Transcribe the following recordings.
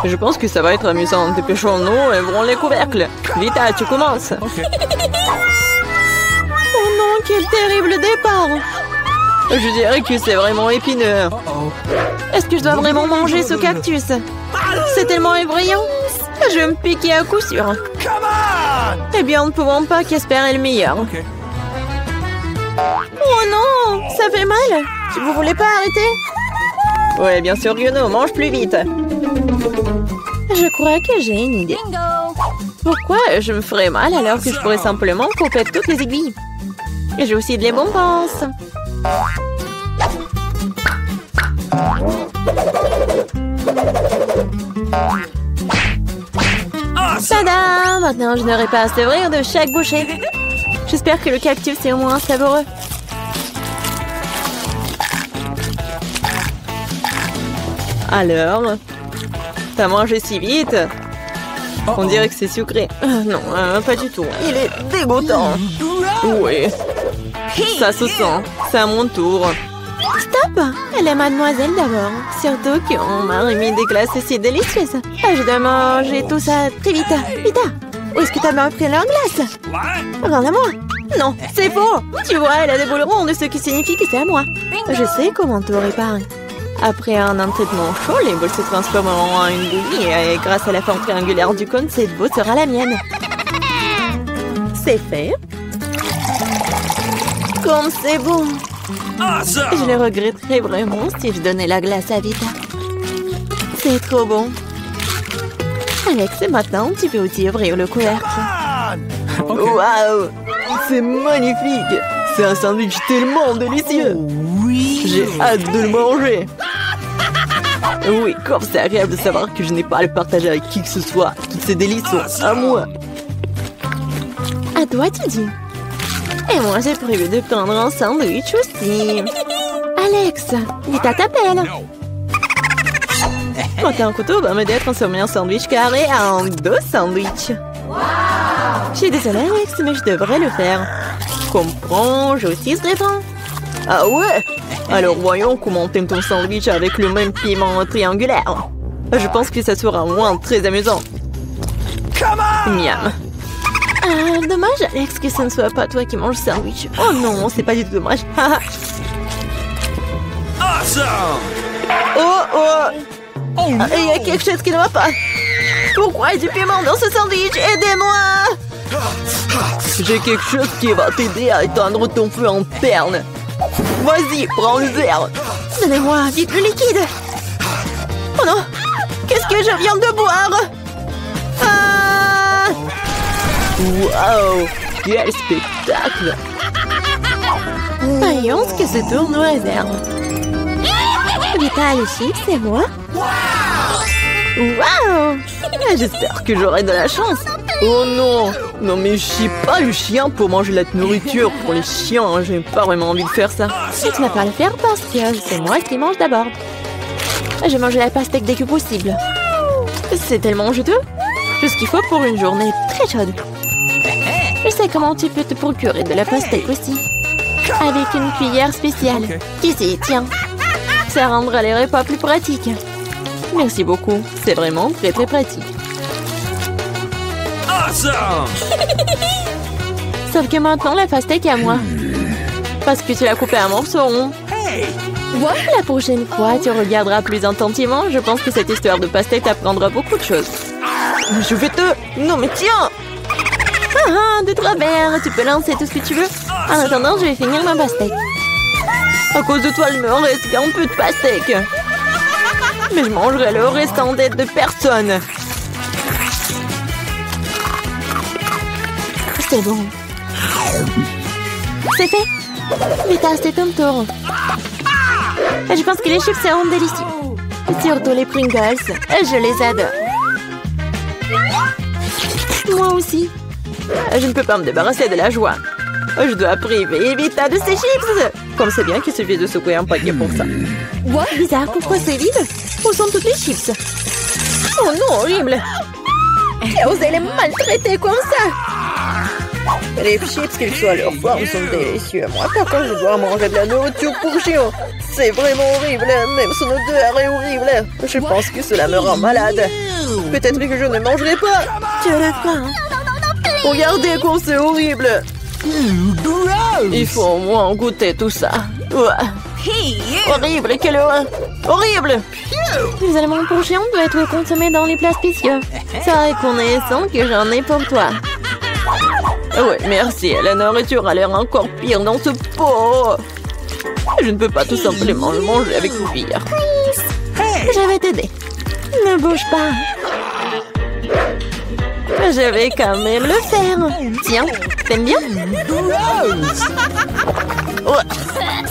Je pense que ça va être amusant. Dépêchons-nous et ouvrons les couvercles. Vita, tu commences. Oh non, quel terrible départ. Je dirais que c'est vraiment épineux. Est-ce que je dois vraiment manger ce cactus? C'est tellement effrayant. Je vais me piquer à coup sûr. Eh bien, nous ne pouvons pas qu'espérer le meilleur. Oh non, ça fait mal. Vous voulez pas arrêter? Ouais, bien sûr que non, mange plus vite. Je crois que j'ai une idée. Pourquoi je me ferais mal alors que je pourrais simplement couper toutes les aiguilles? Et j'ai aussi de les bonbons. Tada! Maintenant, je n'aurai pas à s'ouvrir de chaque bouchée. J'espère que le cactus est au moins savoureux. Alors, t'as mangé si vite? On dirait que c'est sucré. Non, pas du tout. Il est dégoûtant. Oui. Ça se sent. C'est à mon tour. Stop! Elle est mademoiselle d'abord. Surtout qu'on m'a remis des glaces si délicieuses. Je dois manger tout ça très vite. Vita, où est-ce que t'as bien pris leur glace? Rends-la-moi. Non, c'est faux. Tu vois, elle a des boules rondes, ce qui signifie que c'est à moi. Je sais comment te réparer. Après un entraînement chaud, les boules se transformeront en une bouillie et grâce à la forme triangulaire du cône, cette boule sera la mienne. C'est fait. Comme c'est bon. Je le regretterais vraiment si je donnais la glace à Vita. C'est trop bon. Alex, maintenant, tu peux aussi ouvrir le couvercle. Waouh! C'est magnifique! C'est un sandwich tellement délicieux! J'ai hâte de le manger! Oui, comme c'est agréable de savoir que je n'ai pas à le partager avec qui que ce soit. Toutes ces délices sont à moi. À toi, tu dis. Et moi, j'ai prévu de prendre un sandwich aussi. Alex, Vita t'appelle. Monter un couteau va m'aider à transformer un sandwich carré en 2 sandwichs. Je suis désolée, Alex, mais je devrais le faire. Comprends, je aussi ce répond. Ah ouais? Alors voyons comment t'aimes ton sandwich avec le même piment triangulaire. Je pense que ça sera au moins très amusant. Miam. Dommage, Alex, que ce ne soit pas toi qui manges le sandwich. Oh non, c'est pas du tout dommage. Oh, il y a quelque chose qui ne va pas. Pourquoi il y a du piment dans ce sandwich? Aidez-moi! J'ai quelque chose qui va t'aider à éteindre ton feu interne. Vas-y, prends le verre. Donnez-moi vite le liquide. Oh non! Qu'est-ce que je viens de boire? Ah! Waouh! Quel spectacle! Voyons ce que se tourne nos réserves. Vita, les chips, c'est moi? Waouh! J'espère que j'aurai de la chance. Oh non! Non mais je suis pas le chien pour manger la nourriture pour les chiens. J'ai pas vraiment envie de faire ça. Et tu vas pas le faire parce que c'est moi qui mange d'abord. Je vais manger la pastèque dès que possible. C'est tellement juteux. Tout ce qu'il faut pour une journée très chaude. Je sais comment tu peux te procurer de la pastèque aussi. Avec une cuillère spéciale. Ici, tiens. Ça rendra les repas plus pratiques. Merci beaucoup. C'est vraiment très très pratique. Sauf que maintenant, la pastèque est à moi. Parce que tu l'as coupée à morceaux. La prochaine fois, tu regarderas plus attentivement. Je pense que cette histoire de pastèque t'apprendra beaucoup de choses. Je vais te... Non mais tiens! De travers, tu peux lancer tout ce que tu veux. En attendant, je vais finir ma pastèque. À cause de toi, il me reste qu'un peu de pastèque. Mais je mangerai le restant d'aide de personne. C'est bon. C'est fait. Vita, c'est ton tour. Je pense que les chips seront délicieux. Surtout les Pringles. Je les adore. Moi aussi. Je ne peux pas me débarrasser de la joie. Je dois priver Vita de ses chips. Comme c'est bien qu'il suffit de secouer un paquet pour ça. Bizarre, pourquoi c'est vide? Où sont toutes les chips? Oh non, horrible. Qui a osé les maltraiter comme ça? Les chips, qu'ils soient à leur forme, sont délicieux. Moi, par contre, je dois manger de la nourriture pour chiens. C'est vraiment horrible. Même son odeur est horrible. Je pense que cela me rend malade. Peut-être que je ne mangerai pas. Tu as la faim. Regardez comme c'est horrible. Il faut au moins goûter tout ça. Horrible, quelle horreur. Horrible. Les aliments pour chiens doivent être consommés dans les plats spéciaux. C'est reconnaissant que j'en ai pour toi. Oui, merci. La nourriture a l'air encore pire dans ce pot. Je ne peux pas tout simplement le manger avec cuillère. Je vais t'aider. Ne bouge pas. Je vais quand même le faire. Tiens, t'aimes bien? Ouais,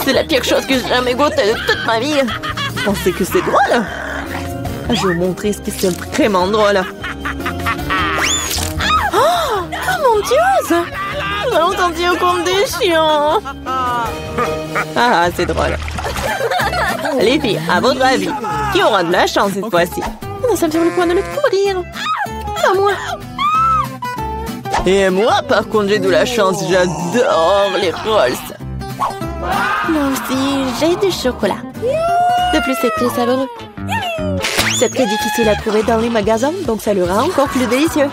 c'est la pire chose que j'ai jamais goûté de toute ma vie. Vous pensez que c'est drôle? Je vais vous montrer ce qui est vraiment drôle. Oh mon Dieu! Nous allons sentir comme des chiens. Ah, c'est drôle. Les filles, à votre avis, qui aura de la chance cette fois-ci? Nous sommes sur le point de le découvrir. Pas moi. Et moi, par contre, j'ai de la chance. J'adore les rolls. Moi aussi, j'ai du chocolat. De plus, c'est très savoureux. C'est très difficile à trouver dans les magasins, donc ça le rend encore plus délicieux.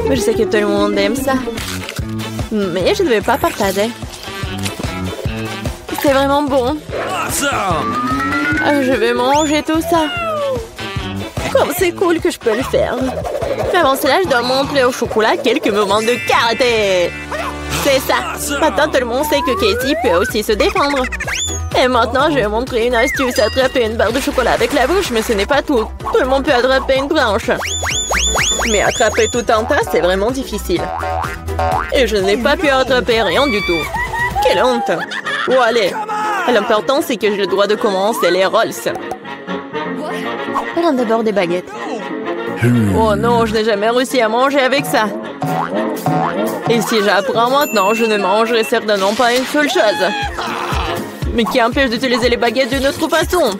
Je sais que tout le monde aime ça. Mais je ne vais pas partager. C'est vraiment bon. Je vais manger tout ça. Comme c'est cool que je peux le faire. Mais avant cela, je dois montrer au chocolat quelques moments de karaté. C'est ça. Maintenant, tout le monde sait que Casey peut aussi se défendre. Et maintenant, je vais montrer une astuce. Attraper une barre de chocolat avec la bouche, mais ce n'est pas tout. Tout le monde peut attraper une branche. Mais attraper tout un tas, c'est vraiment difficile. Et je n'ai pas pu attraper rien du tout. Quelle honte. Oh, allez. L'important, c'est que j'ai le droit de commencer les rolls. Prends d'abord des baguettes. Oh non, je n'ai jamais réussi à manger avec ça. Et si j'apprends maintenant, je ne mangerai certainement pas une seule chose. Mais qui empêche d'utiliser les baguettes d'une autre façon?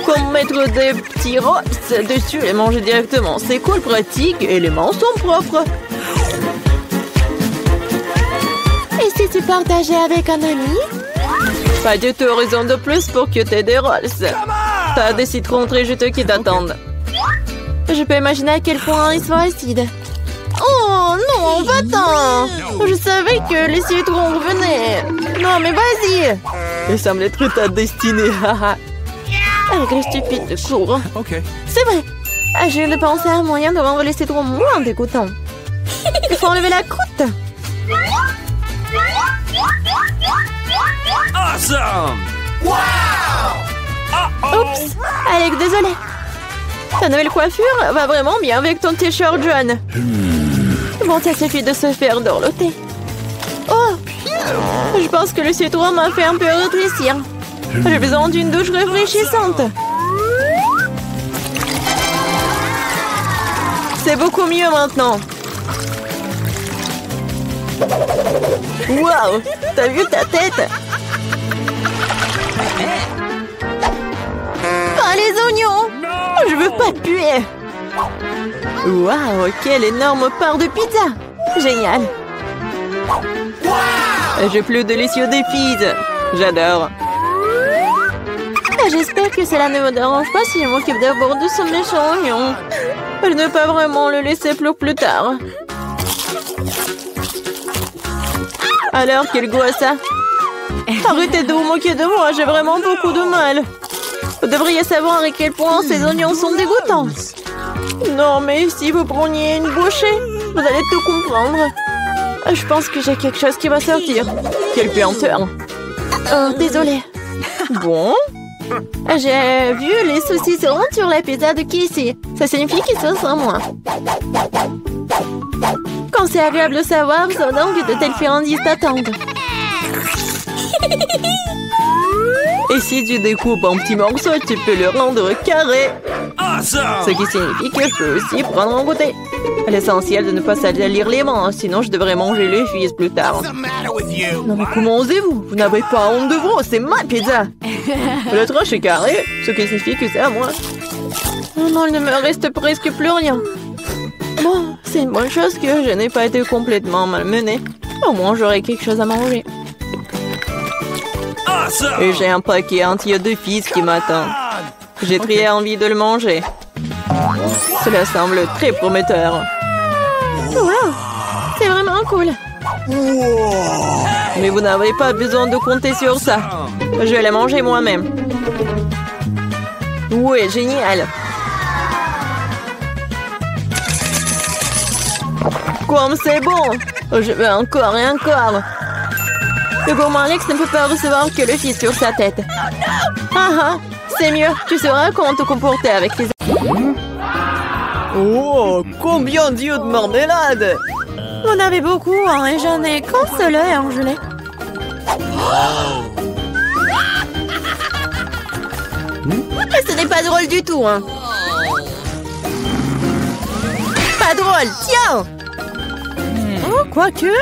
Comme mettre des petits rolls dessus et manger directement. C'est cool, pratique et les mains sont propres. Et si tu partageais avec un ami? Pas du tout, raison de plus pour que tu aies des rolls. T'as des citrons très juteux qui t'attendent. Je peux imaginer à quel point ils sont acides. Oh non, va-t'en! Je savais que les citrons revenaient. Non, mais vas-y! Il semble être ta destinée. Avec les stupides de cours. C'est vrai. Je viens de penser à un moyen de rendre les citrons moins dégoûtants. Il faut enlever la croûte. Awesome! Wow! Oups! Alex, désolé. Ta nouvelle coiffure va vraiment bien avec ton t-shirt jaune. Bon, ça suffit de se faire dorloter. Oh! Je pense que le citron m'a fait un peu rétrécir. J'ai besoin d'une douche rafraîchissante. C'est beaucoup mieux maintenant. Waouh! T'as vu ta tête? Ah, les oignons! Je veux pas puer. Waouh! Quelle énorme part de pizza! Génial! J'ai plus délicieux des pizzas. J'adore. J'espère que cela ne me dérange pas si je m'occupe d'abord de ce méchant oignon. Je ne peux pas vraiment le laisser pour plus tard. Alors, quel goût a ça? Arrêtez de vous moquer de moi, j'ai vraiment beaucoup de mal. Vous devriez savoir à quel point ces oignons sont dégoûtants. Non, mais si vous preniez une bouchée, vous allez tout comprendre. Je pense que j'ai quelque chose qui va sortir. Quelle puanteur. Oh, désolée. Bon? J'ai vu les saucissons sur la pizza de Casey. Ça signifie qu'ils sont sans moi. Quand c'est agréable de savoir, c'est donc que de telles friandises t'attendent. Et si tu découpes en petits morceaux, tu peux le rendre carré. Ce qui signifie que je peux aussi prendre un goûter. L'essentiel de ne pas salir les mains, sinon je devrais manger les fils plus tard. Non mais comment osez-vous? Vous n'avez pas honte de vous, c'est ma pizza. Le tranche est carré, ce qui signifie que c'est à moi. Oh non, il ne me reste presque plus rien. Bon, c'est une bonne chose que je n'ai pas été complètement malmenée. Au moins, j'aurai quelque chose à manger. Et j'ai un paquet entier de fils qui m'attend. J'ai très envie de le manger. Cela semble très prometteur. Wow, c'est vraiment cool. Mais vous n'avez pas besoin de compter sur ça. Je vais les manger moi-même. Oui, génial. Comme c'est bon. Je veux encore et encore. Le gourmand Alex ne peut pas recevoir que le fils sur sa tête. Ah ah, c'est mieux. Tu sauras comment te comporter avec les... Oh, combien d'yeux de marmelade! On avait beaucoup, hein, et j'en ai qu'un seul œil en gelée. Ce n'est pas drôle du tout, hein. Pas drôle, tiens! Oh, quoique,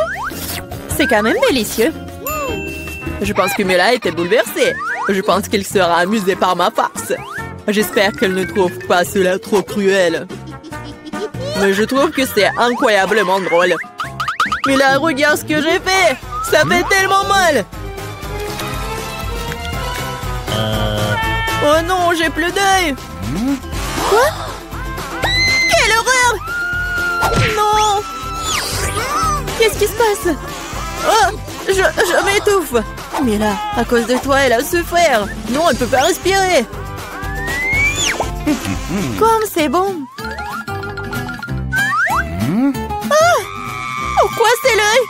c'est quand même délicieux. Je pense que Mila était bouleversée. Je pense qu'elle sera amusée par ma farce. J'espère qu'elle ne trouve pas cela trop cruel. Mais je trouve que c'est incroyablement drôle. Mila, regarde ce que j'ai fait! Ça fait tellement mal! Oh non, j'ai plus d'œil! Quoi? Quelle horreur! Non! Qu'est-ce qui se passe? Oh! Je m'étouffe! Mila, à cause de toi, elle a souffert! Non, elle peut pas respirer! Comme c'est bon! Ah! Pourquoi c'est l'œil?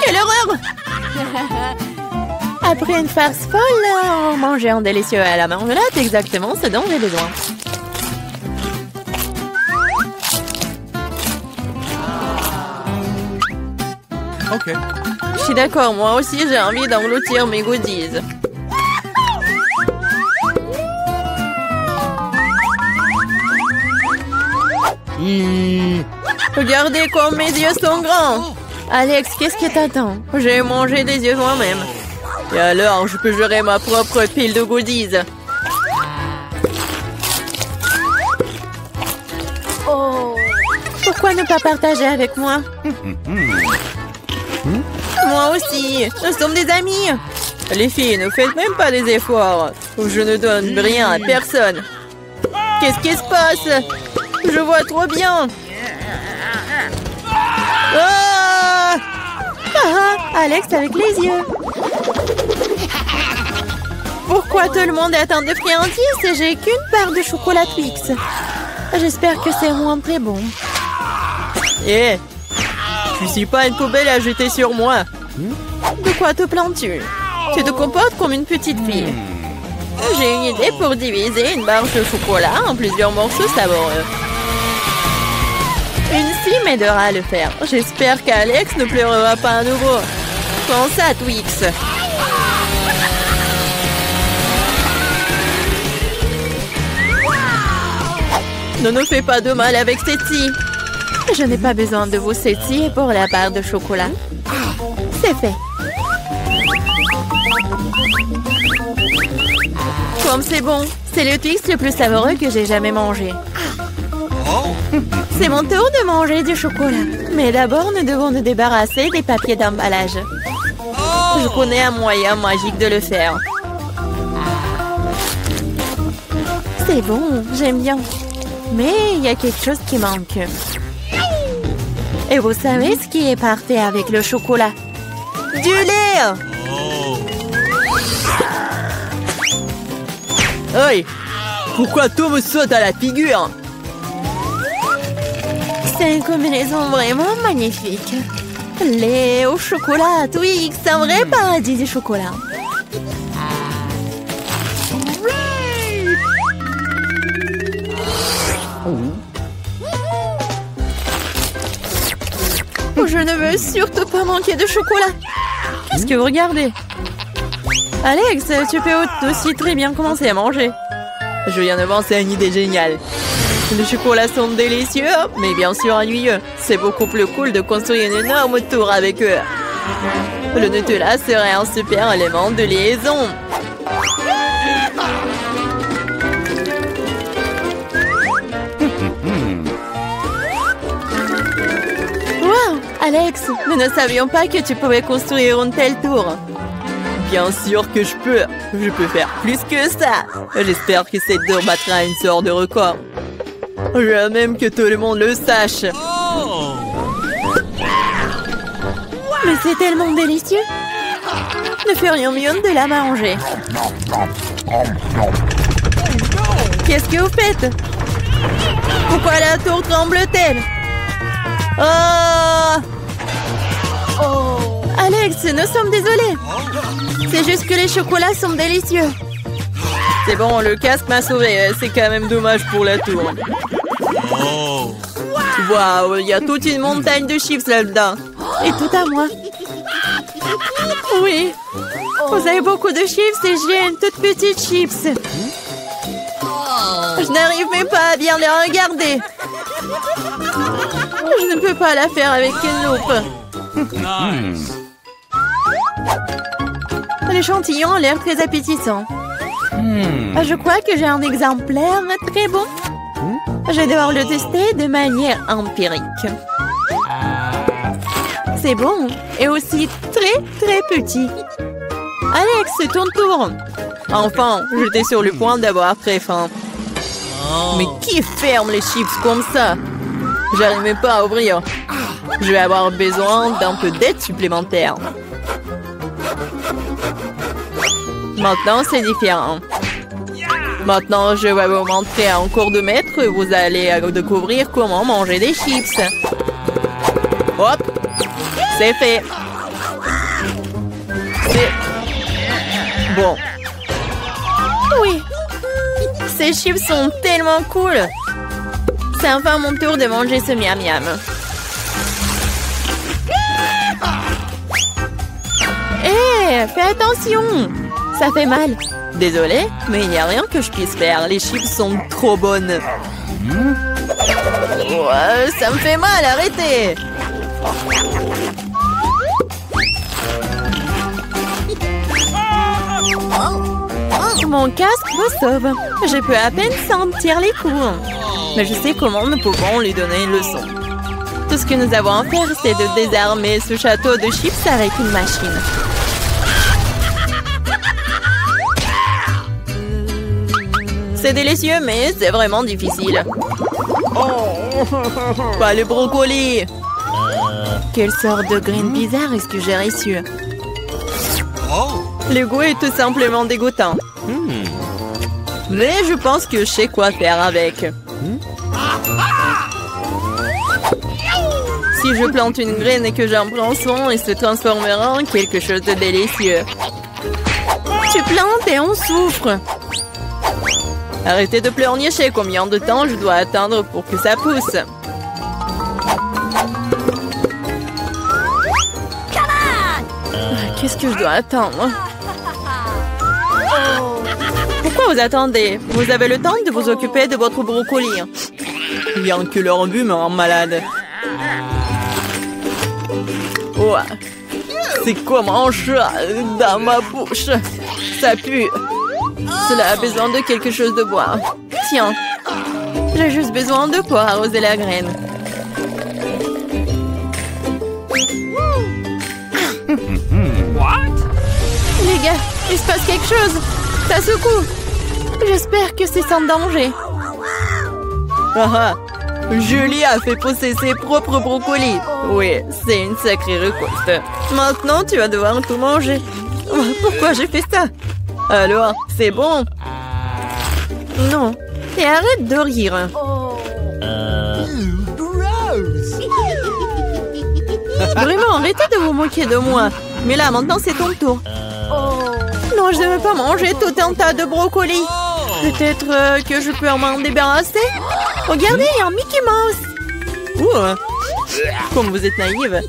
Quelle horreur! Après une farce folle, on mangeait un délicieux à la marmelade, exactement ce dont j'ai besoin. Ok. Je suis d'accord, moi aussi j'ai envie d'engloutir mes goodies. Regardez comme mes yeux sont grands. Alex, qu'est-ce que t'attends? J'ai mangé des yeux moi-même. Et alors, je peux gérer ma propre pile de goodies. Oh. Pourquoi ne pas partager avec moi? Moi aussi, nous sommes des amis. Les filles, ne faites même pas des efforts. Je ne donne rien à personne. Qu'est-ce qui se passe? Je vois trop bien. Ah! Ah, Alex avec les yeux. Pourquoi tout le monde attend de friandises et j'ai qu'une barre de chocolat Twix? J'espère que c'est moins très bon. Eh, tu suis pas une poubelle à jeter sur moi. De quoi te plains-tu? Tu te comportes comme une petite fille. J'ai une idée pour diviser une barre de chocolat en plusieurs morceaux savoureux. Une fille m'aidera à le faire. J'espère qu'Alex ne pleurera pas à nouveau. Prends ça, Twix. Ne nous fais pas de mal avec cette scie. Je n'ai pas besoin de vos sétilles pour la barre de chocolat. C'est fait. Comme c'est bon. C'est le Twix le plus savoureux que j'ai jamais mangé. C'est mon tour de manger du chocolat. Mais d'abord, nous devons nous débarrasser des papiers d'emballage. Je connais un moyen magique de le faire. C'est bon, j'aime bien. Mais il y a quelque chose qui manque. Et vous savez ce qui est parfait avec le chocolat? Du lait! Hey! Pourquoi tout me saute à la figure? C'est une combinaison vraiment magnifique. Lait au chocolat, Twix, un vrai paradis du chocolat. Je ne veux surtout pas manquer de chocolat. Qu'est-ce que vous regardez? Alex, tu peux aussi très bien commencer à manger. Je viens de penser à une idée géniale. Les chocolats sont délicieux, mais bien sûr ennuyeux. C'est beaucoup plus cool de construire une énorme tour avec eux. Le Nutella serait un super élément de liaison. Alex, nous ne savions pas que tu pouvais construire une telle tour. Bien sûr que je peux. Je peux faire plus que ça. J'espère que cette tour battra une sorte de record. Je veux même que tout le monde le sache. Mais c'est tellement délicieux. Nous ferions mieux de la manger. Qu'est-ce que vous faites? Pourquoi la tour tremble-t-elle? Oh! Alex, nous sommes désolés. C'est juste que les chocolats sont délicieux. C'est bon, le casque m'a sauvé. C'est quand même dommage pour la tour. Waouh, il y a toute une montagne de chips là-dedans. Et tout à moi. Oui. Vous avez beaucoup de chips et j'ai une toute petite chips. Je n'arrive même pas à bien les regarder. Je ne peux pas la faire avec une loupe. L'échantillon a l'air très appétissant. Je crois que j'ai un exemplaire très bon. Je vais devoir le tester de manière empirique. C'est bon et aussi très petit. Alex, c'est ton tour. Enfin, j'étais sur le point d'avoir très faim. Mais qui ferme les chips comme ça? J'arrive même pas à ouvrir. Je vais avoir besoin d'un peu d'aide supplémentaire. Maintenant, c'est différent. Maintenant, je vais vous montrer en cours de maître. Vous allez découvrir comment manger des chips. Hop! C'est fait. C'est... bon. Oui. Ces chips sont tellement cool. C'est enfin mon tour de manger ce miam miam. Hé, fais attention. Ça fait mal. Désolée, mais il n'y a rien que je puisse faire. Les chips sont trop bonnes. Ouais, ça me fait mal, arrêtez. Mon casque me sauve. Je peux à peine sentir les coups. Mais je sais comment nous pouvons lui donner une leçon. Tout ce que nous avons à faire, c'est de désarmer ce château de chips avec une machine. C'est délicieux, mais c'est vraiment difficile. Pas le brocoli. Quelle sorte de graine bizarre est-ce que j'ai reçu? Le goût est tout simplement dégoûtant. Mais je pense que je sais quoi faire avec. Si je plante une graine et que j'en prends soin, elle se transformera en quelque chose de délicieux. Tu plantes et on souffre. Arrêtez de pleurnicher. Combien de temps je dois attendre pour que ça pousse? Qu'est-ce que je dois attendre? Pourquoi vous attendez? Vous avez le temps de vous occuper de votre brocoli. Bien que leur vue me rend malade. Ouais. C'est comme un chat dans ma bouche. Ça pue. Cela a besoin de quelque chose de boire. Tiens. J'ai juste besoin de quoi arroser la graine. Les gars, il se passe quelque chose. Ça secoue. J'espère que c'est sans danger. Ah, Julie a fait pousser ses propres brocolis. Oui, c'est une sacrée récolte. Maintenant, tu vas devoir tout manger. Pourquoi j'ai fait ça? Alors, c'est bon? Non. Et arrête de rire. Vraiment, arrêtez de vous moquer de moi. Mais là, maintenant, c'est ton tour. Non, je ne veux pas manger tout un tas de brocolis. Peut-être que je peux m'en débarrasser? Regardez, il y a un Mickey Mouse. Comme vous êtes naïve.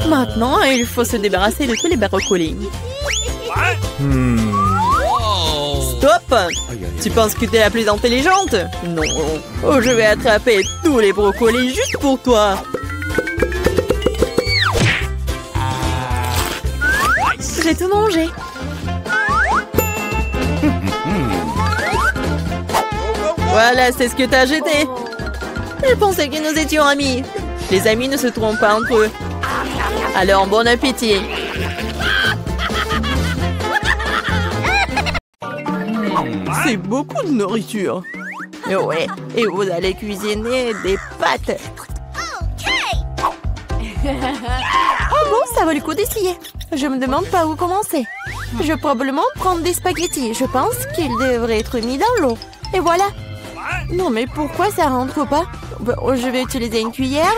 Maintenant, il faut se débarrasser de tous les brocolis. Stop! Tu penses que tu es la plus intelligente? Non. Oh, je vais attraper tous les brocolis juste pour toi. J'ai tout mangé. Voilà, c'est ce que t'as jeté. Je pensais que nous étions amis. Les amis ne se trompent pas entre eux. Alors, bon appétit. C'est beaucoup de nourriture. Ouais, et vous allez cuisiner des pâtes. Oh bon, ça vaut le coup d'essayer. Je me demande par où commencer. Je vais probablement prendre des spaghettis. Je pense qu'ils devraient être mis dans l'eau. Et voilà. Non, mais pourquoi ça rentre pas? Bon, je vais utiliser une cuillère.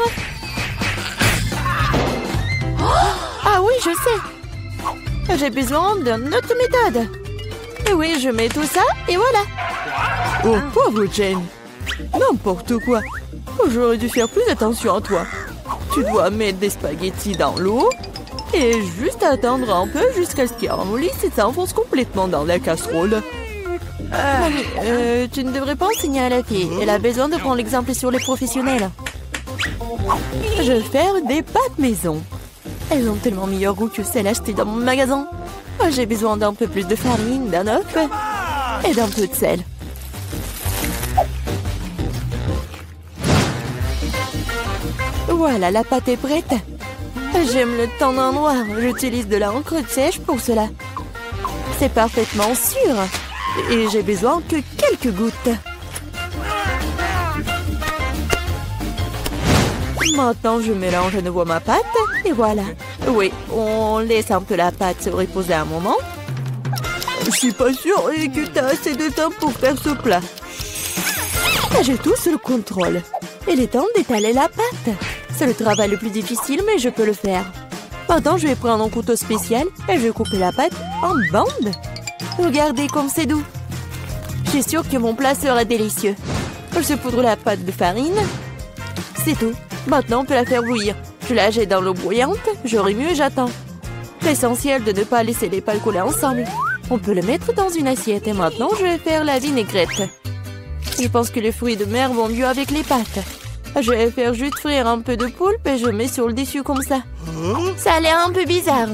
Ah oui, je sais. J'ai besoin d'une autre méthode. Et oui, je mets tout ça et voilà. Oh, pauvre Jane. N'importe quoi. J'aurais dû faire plus attention à toi. Tu dois mettre des spaghettis dans l'eau et juste attendre un peu jusqu'à ce qu'ils ramollissent et s'enfoncent complètement dans la casserole. Mamie, tu ne devrais pas enseigner à la fille. Elle a besoin de prendre l'exemple sur les professionnels. Je vais faire des pâtes maison. Elles ont tellement meilleur goût que celles achetées dans mon magasin. J'ai besoin d'un peu plus de farine, d'un œuf et d'un peu de sel. Voilà, la pâte est prête. J'aime le teint d'un noir. J'utilise de l'encre sèche pour cela. C'est parfaitement sûr. Et j'ai besoin que quelques gouttes. Maintenant, je mélange à nouveau ma pâte. Et voilà. Oui, on laisse un peu la pâte se reposer un moment. Je suis pas sûre que tu as assez de temps pour faire ce plat. J'ai tout sous le contrôle. Il est temps d'étaler la pâte. C'est le travail le plus difficile, mais je peux le faire. Maintenant, je vais prendre un couteau spécial et je vais couper la pâte en bandes. Regardez comme c'est doux. Je suis sûre que mon plat sera délicieux. Je poudre la pâte de farine. C'est tout. Maintenant, on peut la faire bouillir. Je la jette dans l'eau bouillante. Je remue et j'attends. C'est essentiel de ne pas laisser les pâtes coller ensemble. On peut le mettre dans une assiette. Et maintenant, je vais faire la vinaigrette. Je pense que les fruits de mer vont mieux avec les pâtes. Je vais faire juste frire un peu de poulpe et je mets sur le dessus comme ça. Ça a l'air un peu bizarre.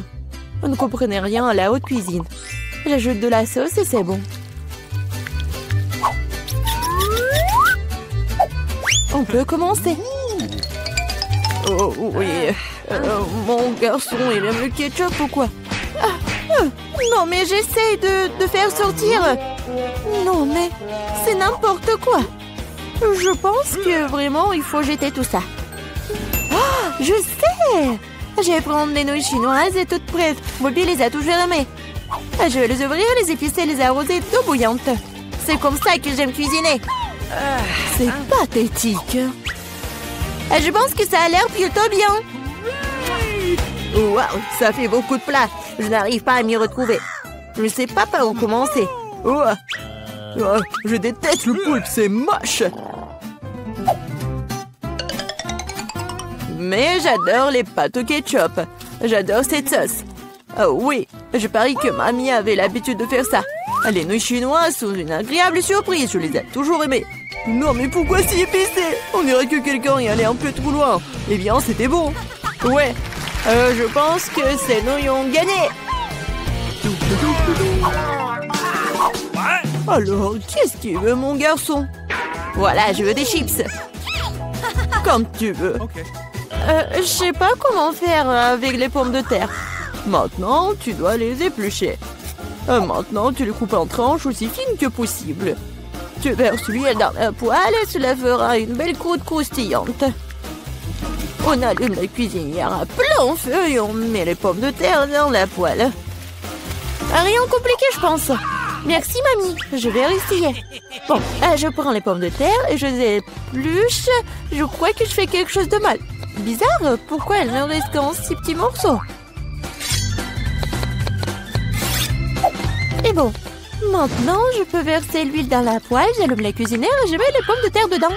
Vous ne comprenez rien à la haute cuisine. J'ajoute de la sauce et c'est bon. On peut commencer. Oh oui. Mon garçon, il aime le ketchup ou quoi? Non, mais j'essaie de faire sortir. Non, mais c'est n'importe quoi. Je pense que vraiment, il faut jeter tout ça. Oh, je sais! Je vais prendre des nouilles chinoises et toutes prêtes. Bobby les a toujours aimées. Je vais les ouvrir, les épicer, les arroser d'eau bouillante. C'est comme ça que j'aime cuisiner. C'est pathétique. Je pense que ça a l'air plutôt bien. Waouh, ça fait beaucoup de plats. Je n'arrive pas à m'y retrouver. Je ne sais pas par où commencer. Je déteste le poulpe, c'est moche. Mais j'adore les pâtes au ketchup. J'adore cette sauce. Oh oui, je parie que mamie avait l'habitude de faire ça. Les nouilles chinoises sont une agréable surprise, je les ai toujours aimées. Non mais pourquoi si épicé? On dirait que quelqu'un y allait un peu trop loin. Eh bien, c'était bon. Ouais, je pense que ces nouilles ont gagné. Alors, qu'est-ce que tu veux, mon garçon? Voilà, je veux des chips. Comme tu veux. Je sais pas comment faire avec les pommes de terre. Maintenant, tu dois les éplucher. Maintenant, tu les coupes en tranches aussi fines que possible. Tu verses l'huile dans la poêle et cela fera une belle croûte croustillante. On allume la cuisinière à plein feu et on met les pommes de terre dans la poêle. Rien de compliqué, je pense. Merci, mamie. Je vais essayer. Bon, je prends les pommes de terre et je les épluche. Je crois que je fais quelque chose de mal. Bizarre, pourquoi elles ne restent qu'en si petits morceaux? Et bon, maintenant, je peux verser l'huile dans la poêle, j'allume la cuisinière et je mets les pommes de terre dedans.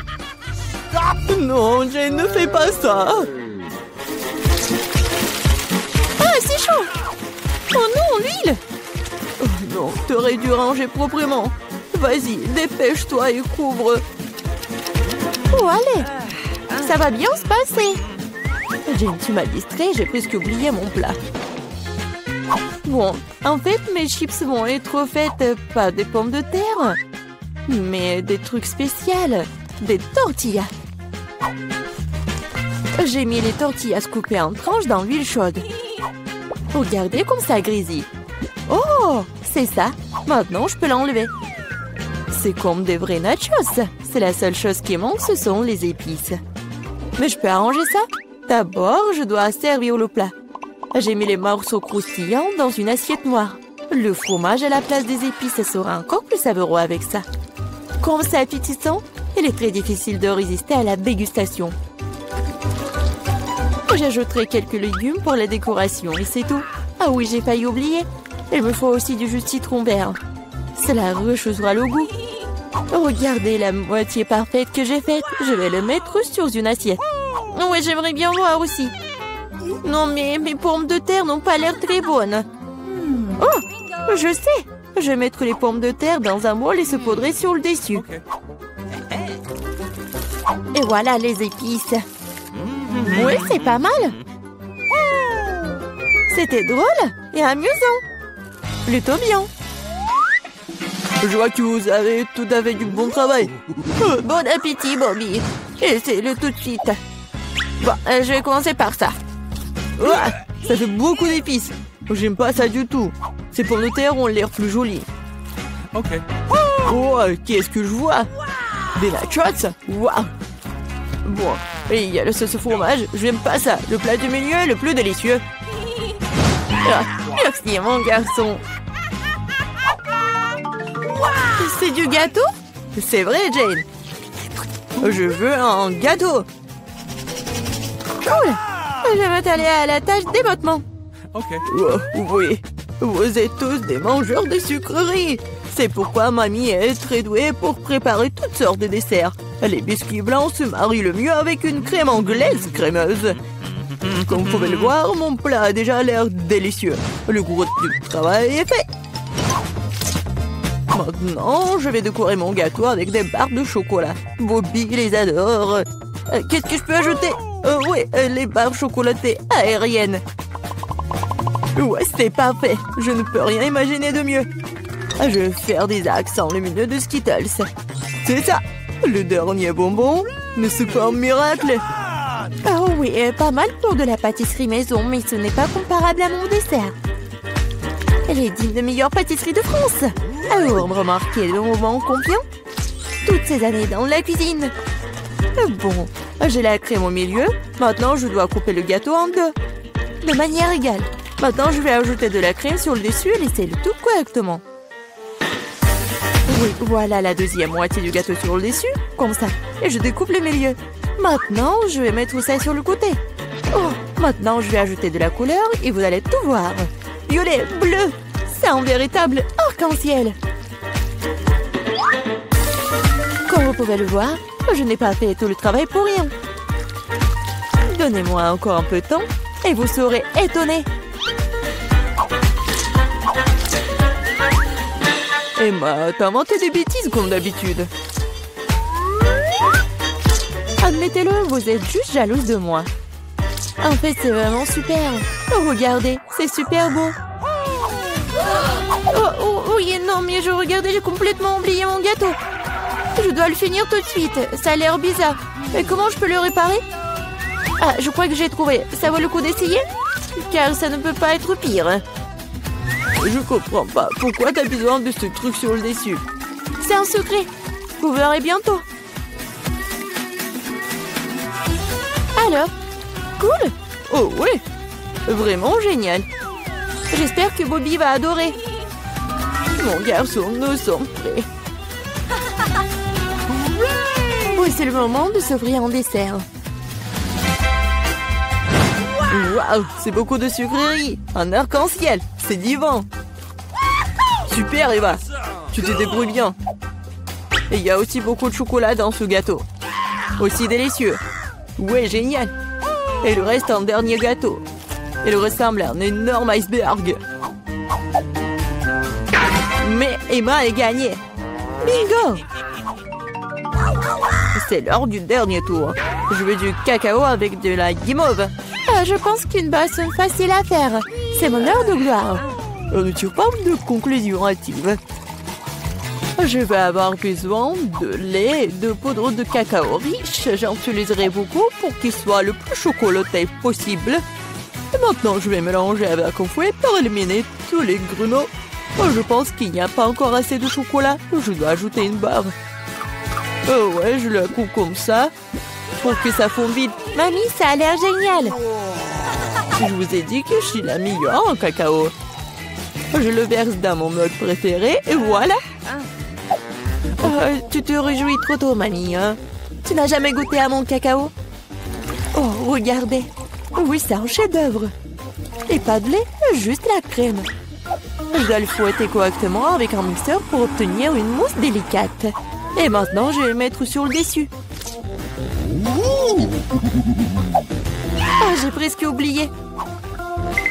Non, Jane, ne fais pas ça. Ah, c'est chaud. Oh non, l'huile. Oh non, t'aurais dû ranger proprement. Vas-y, dépêche-toi et couvre. Oh, allez. Ça va bien se passer. Jane, tu m'as distrait, j'ai presque oublié mon plat. Bon, en fait, mes chips vont être faites pas des pommes de terre, mais des trucs spéciaux, des tortillas. J'ai mis les tortillas coupées en tranches dans l'huile chaude. Regardez comme ça grésille. Oh, c'est ça. Maintenant, je peux l'enlever. C'est comme des vrais nachos. C'est la seule chose qui manque, ce sont les épices. Mais je peux arranger ça. D'abord, je dois servir le plat. J'ai mis les morceaux croustillants dans une assiette noire. Le fromage à la place des épices sera encore plus savoureux avec ça. Comme c'est appétissant, il est très difficile de résister à la dégustation. J'ajouterai quelques légumes pour la décoration et c'est tout. Ah oui, j'ai failli oublier. Il me faut aussi du jus de citron vert. Cela rechauffera le goût. Regardez la moitié parfaite que j'ai faite. Je vais le mettre sur une assiette. Oui, j'aimerais bien voir aussi. Non, mais mes pommes de terre n'ont pas l'air très bonnes. Oh, je sais. Je vais mettre les pommes de terre dans un bol et saupoudrer sur le dessus. Et voilà les épices. Oui, c'est pas mal. C'était drôle et amusant. Plutôt bien. Je vois que vous avez tout à fait du bon travail. Bon appétit, Bobby. Essaye-le tout de suite. Bon, je vais commencer par ça. Ouais, ça fait beaucoup d'épices. J'aime pas ça du tout. Ces pommes de terre ont l'air plus jolies. Ok. Oh, qu'est-ce que je vois? Des nachos? Waouh. Bon, et il y a le sauce au fromage. J'aime pas ça. Le plat du milieu est le plus délicieux. Ah, merci, mon garçon. C'est du gâteau? C'est vrai, Jane. Je veux un gâteau. Cool. Je vais t'aller à la tâche d'éboîtement. Ok. Oh, oui, vous êtes tous des mangeurs de sucreries. C'est pourquoi mamie est très douée pour préparer toutes sortes de desserts. Les biscuits blancs se marient le mieux avec une crème anglaise crémeuse. Comme vous pouvez le voir, mon plat a déjà l'air délicieux. Le gros du travail est fait. Maintenant, je vais décorer mon gâteau avec des barres de chocolat. Bobby les adore. Qu'est-ce que je peux ajouter? Oui, les barres chocolatées aériennes. Ouais, c'est parfait. Je ne peux rien imaginer de mieux. Je vais faire des accents lumineux de Skittles. C'est ça. Le dernier bonbon, mais c'est pas un miracle. Oh oui, pas mal pour de la pâtisserie maison, mais ce n'est pas comparable à mon dessert. Elle est digne de meilleure pâtisserie de France. Alors, remarquez le moment combien? Toutes ces années dans la cuisine. Bon, j'ai la crème au milieu. Maintenant, je dois couper le gâteau en deux. De manière égale. Maintenant, je vais ajouter de la crème sur le dessus et laisser le tout correctement. Oui, voilà la deuxième moitié du gâteau sur le dessus, comme ça. Et je découpe le milieu. Maintenant, je vais mettre ça sur le côté. Oh, maintenant, je vais ajouter de la couleur et vous allez tout voir. Violet, bleu, c'est un véritable arc-en-ciel. Comme vous pouvez le voir, je n'ai pas fait tout le travail pour rien. Donnez-moi encore un peu de temps et vous serez étonnés. Emma, t'as inventé des bêtises comme d'habitude. Admettez-le, vous êtes juste jalouse de moi. En fait, c'est vraiment super. Oh, regardez, c'est super beau. Oh, oui, non, mais regardez, j'ai complètement oublié mon gâteau. Je dois le finir tout de suite. Ça a l'air bizarre. Mais comment je peux le réparer? Ah, je crois que j'ai trouvé. Ça vaut le coup d'essayer? Car ça ne peut pas être pire. Je comprends pas. Pourquoi t'as besoin de ce truc sur le dessus? C'est un secret. Vous verrez bientôt. Alors, cool? Oh oui, vraiment génial. J'espère que Bobby va adorer. Mon garçon, nous sommes prêts. Oui, c'est le moment de s'offrir en dessert. Waouh, c'est beaucoup de sucreries. Un arc-en-ciel, c'est divin. Super, Eva. Tu te débrouilles bien. Et il y a aussi beaucoup de chocolat dans ce gâteau. Aussi délicieux. Ouais, génial. Et il reste un dernier gâteau. Il ressemble à un énorme iceberg. Mais Emma a gagné. Bingo! C'est l'heure du dernier tour. Je veux du cacao avec de la guimauve. Je pense qu'une boisson facile à faire. C'est mon heure de gloire. On ne tire pas de conclusion hâtive. Je vais avoir besoin de lait et de poudre de cacao riche. J'en utiliserai beaucoup pour qu'il soit le plus chocolaté possible. Et maintenant, je vais mélanger avec un fouet pour éliminer tous les grumeaux. Je pense qu'il n'y a pas encore assez de chocolat. Je dois ajouter une barre. Ouais, je la coupe comme ça pour que ça fonde vite. Mamie, ça a l'air génial. Je vous ai dit que je suis la meilleure en cacao. Je le verse dans mon mug préféré et voilà. Tu te réjouis trop tôt, mamie. Hein? Tu n'as jamais goûté à mon cacao? Oh, regardez. Oui, c'est un chef-d'œuvre. Et pas de lait, juste la crème. Je dois le fouetter correctement avec un mixeur pour obtenir une mousse délicate. Et maintenant, je vais le mettre sur le dessus. Ah, j'ai presque oublié.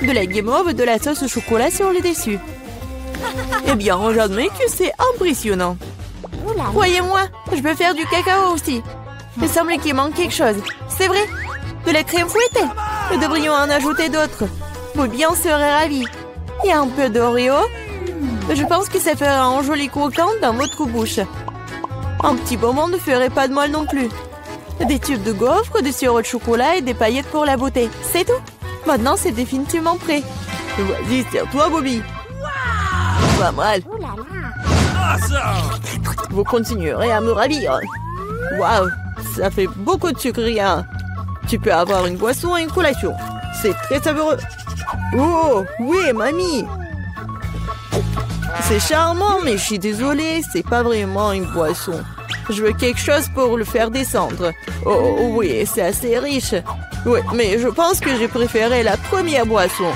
De la guimauve et de la sauce au chocolat sur le dessus. Eh bien, j'admets que c'est impressionnant. Croyez-moi, je peux faire du cacao aussi. Il semble qu'il manque quelque chose. C'est vrai, de la crème fouettée. Nous devrions en ajouter d'autres. Bobby en serait ravi. Il y a un peu d'Oreo. Je pense que ça fera un joli croquant dans votre bouche. Un petit bonbon ne ferait pas de mal non plus. Des tubes de gaufres, du sirop de chocolat et des paillettes pour la beauté. C'est tout. Maintenant, c'est définitivement prêt. Vas-y, c'est à toi, Bobby. Pas mal. Vous continuerez à me ravir. Waouh, ça fait beaucoup de sucre, rien. Tu peux avoir une boisson et une collation. C'est très savoureux. Oh, oui, mamie. C'est charmant, mais je suis désolée, c'est pas vraiment une boisson. Je veux quelque chose pour le faire descendre. Oh, oui, c'est assez riche. Oui, mais je pense que j'ai préféré la première boisson.